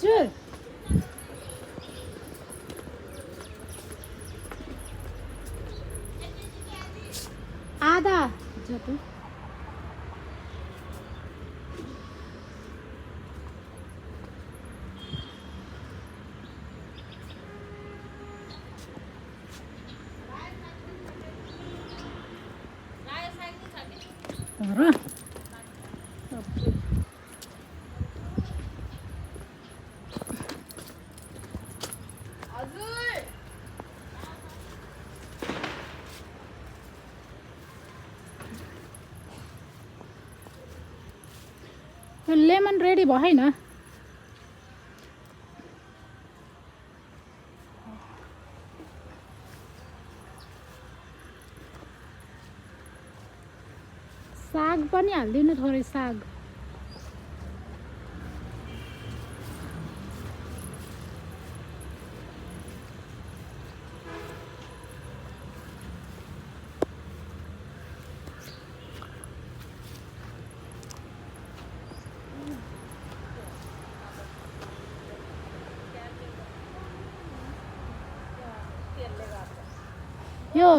हजुर आधा जति र लेमन रेडी भएन साग पनि हाल्दिनु थोरै साग यो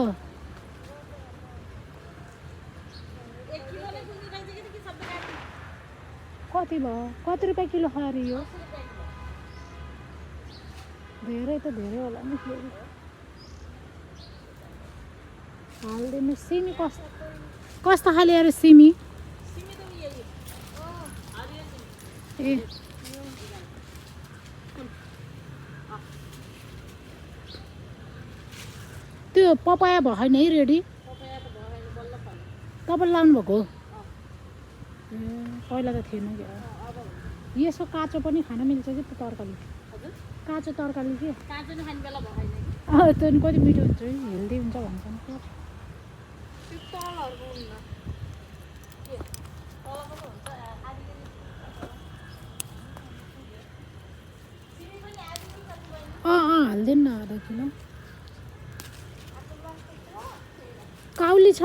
कति भयो कति रुपियाँ किलो खरी यो धेरै त धेरै होला नि फेरि हालिदिनु सिमी कस्तो खाले अरे सिमी ए त्यो पपाया भएन है रेडी तपाईँले लाउनु भएको ए पहिला त थिएन क्या यसो काँचो पनि खान मिल्छ कि तरकारी काँचो तरकारी के त्यो नि कति मिठो हुन्छ हेल्दी हुन्छ भन्छन् हालिदिनु न आधा किलो काउली छ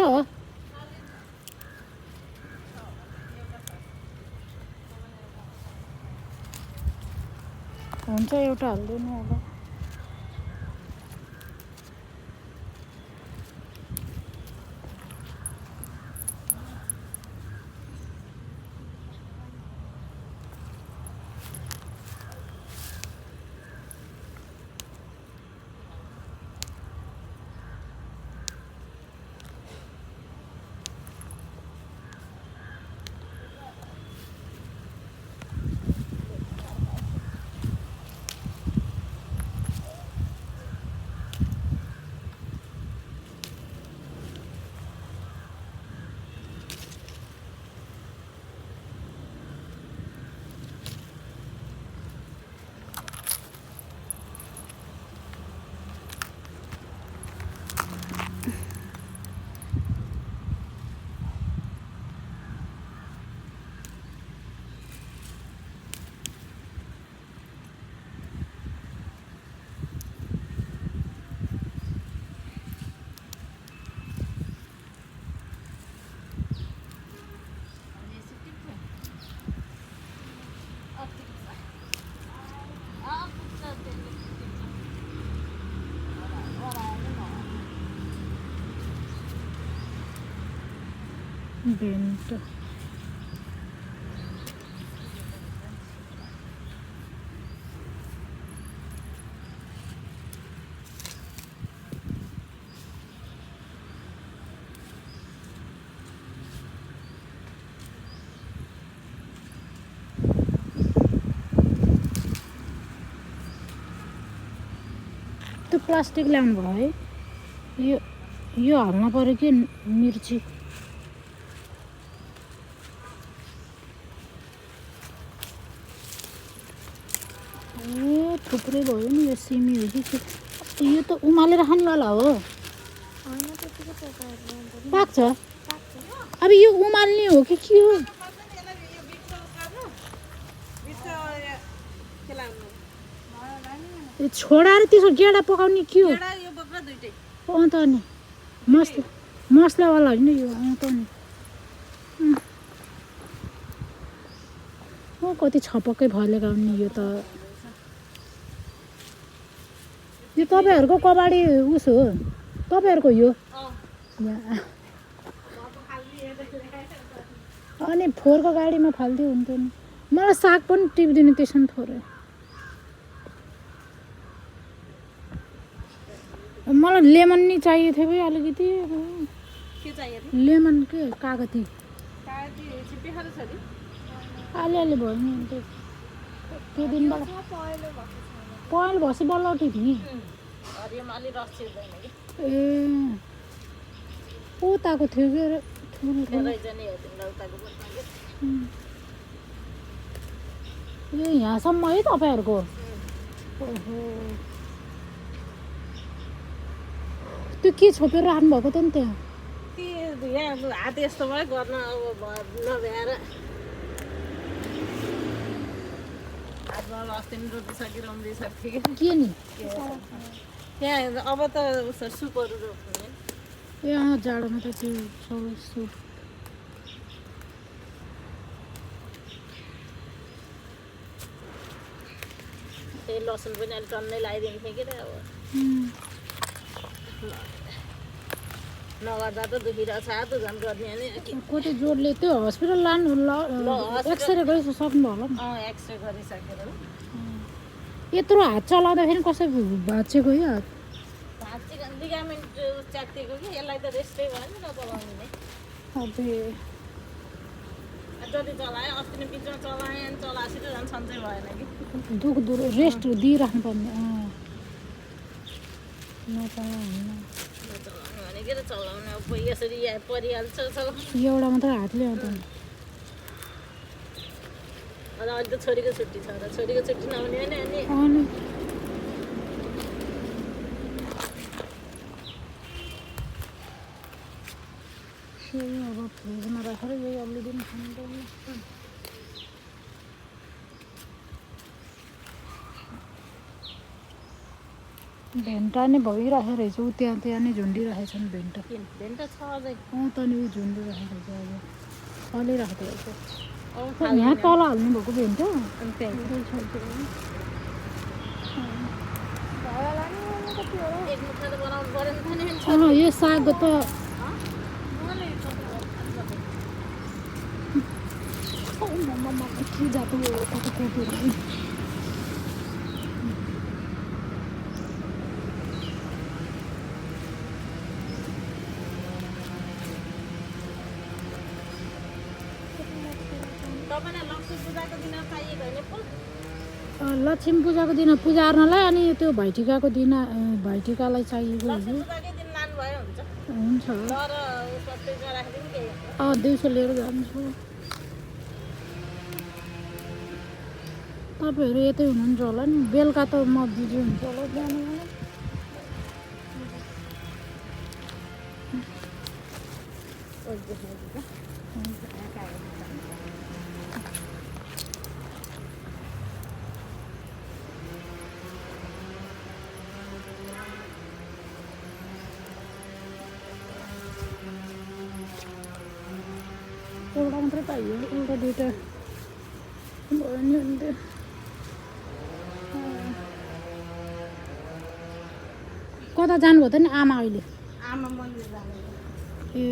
हुन्छ एउटा हालिदिनु होला बेन्ट त्यो प्लास्टिक ल्याउनु भयो है यो हाल्न पर्यो कि मिर्ची थुप्रै भयो नि यो सिमी हो कि यो त उमालेर खानेवाला हो पाक्छ अब यो उमाल्ने हो कि के हो छोडाएर त्यसो गेडा पकाउने के हो अन्त नि मसलावाला होइन यो अन्त नि कति छपक्कै भले गाउने यो त यो तपाईँहरूको कबाडी उस हो तपाईँहरूको यो यहाँ अनि फोहोरको गाडीमा फाल्दियो हुन्थ्यो नि मलाई साग पनि टिप्दिनु त्यसमा थोरै मलाई लेमन नि चाहिएको थियो भाइ अलिकति लेमन के कागती अलि भयो नि त्यो दिनबाट पहेँलो भएपछि बल्ल टिप्ने ए उताको थियो कि ए यहाँसम्म है तपाईँहरूको ओहो त्यो के छोपेर राख्नु भएको त नि त्यहाँ हात यस्तो भयो गर्न अब नभ्याएर हातमा अस्ति नि रोटी सकिरहँदै सक्थ्यो के नि त्यहाँ अब त उसो सुपहरू रोप्ने ए जाडोमा त त्यो सबै सुप त्यही लसुन पनि अलिक टन्नै लगाइदिने थिएँ कि त अब नगर्दा त दुखिरहेको छ हात झन् गर्ने अनि कति जोडले त्यो हस्पिटल लानु एक्सरे गरिसक्नु होला नि एक्सरे गरिसकेर यत्रो हात चलाउँदाखेरि कसै भाँचेको है हात भाँचेको लिगामेन्ट च्यातिएको कि यसलाई त रेस्टै भयो नि नचलाउने नै अबे जति चलाएँ अस्ति नै बिचमा चलाएँ अनि चलाएपछि त झन् सन्चै भएन कि दुःख रेस्ट दिइराख्नु पर्ने नचलाउनु भनेको त चलाउने अब यसरी परिहाल्छ चलाउनु एउटा मात्रै हातले आउँदैन अन्त अहिले त छोरीको छुट्टी छ र छोरीको छुट्टी नहुने होइन अनि अब फ्रिजमा राखेर यही अलिदिन खानु पर्ने भेन्टा नै भइरहेको रहेछ ऊ त्यहाँ नै झुन्डिरहेछ नि भेन्टा भेन्टा छ अझै त नि ऊ झुन्डिरहेको रहेछ अब फलिरहेको रहेछ यहाँ तल हाल्नु भएको भेन्टा यो साग त के जातो कोपीहरू लक्ष्मी पूजाको दिन पूजा गर्नलाई अनि त्यो भाइटिकाको दिन भाइटिकालाई चाहिएको हुन्छ दिउँसो लिएर जान्छु तपाईँहरू यतै हुनुहुन्छ होला नि बेलुका त म बिजी हुन्छ होला जानु एउटा मात्रै पाइयो एउटा दुइटा भयो नि हुन्थ्यो कता जानुभयो त नि आमा अहिले आमा मन्दिर जाने ए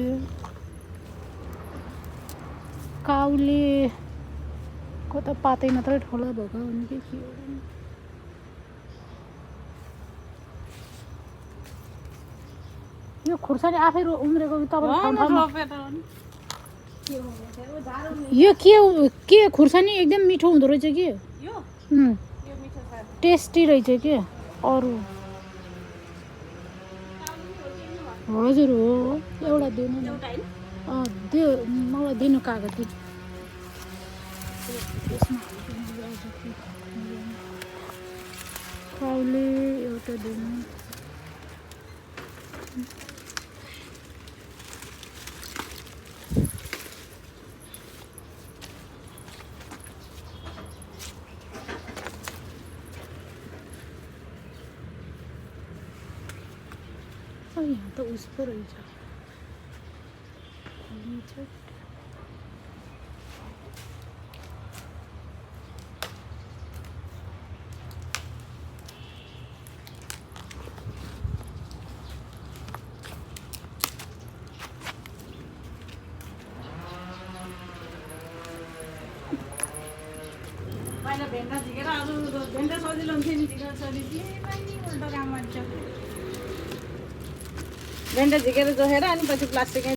काउले कता पातै मात्रै ठुलो भएको हो नि के हो यो खुर्सानी आफै उम्रेको तपाईँले यो के खुर्सानी एकदम मिठो हुँदो रहेछ कि टेस्टी रहेछ कि अरू हजुर हो एउटा दिनु त्यो मलाई दिनु कागज काउले एउटा दिनु यहाँ त उसको रहेछ पहिला भेन्डा झिकेर अरू भेन्डा सजिलो हुन्थ्यो नि झिकेर सजिलो नि उल्टो काम गर्छ भेन्डा झिकेर जोखेर अनि पछि प्लास्टिकमा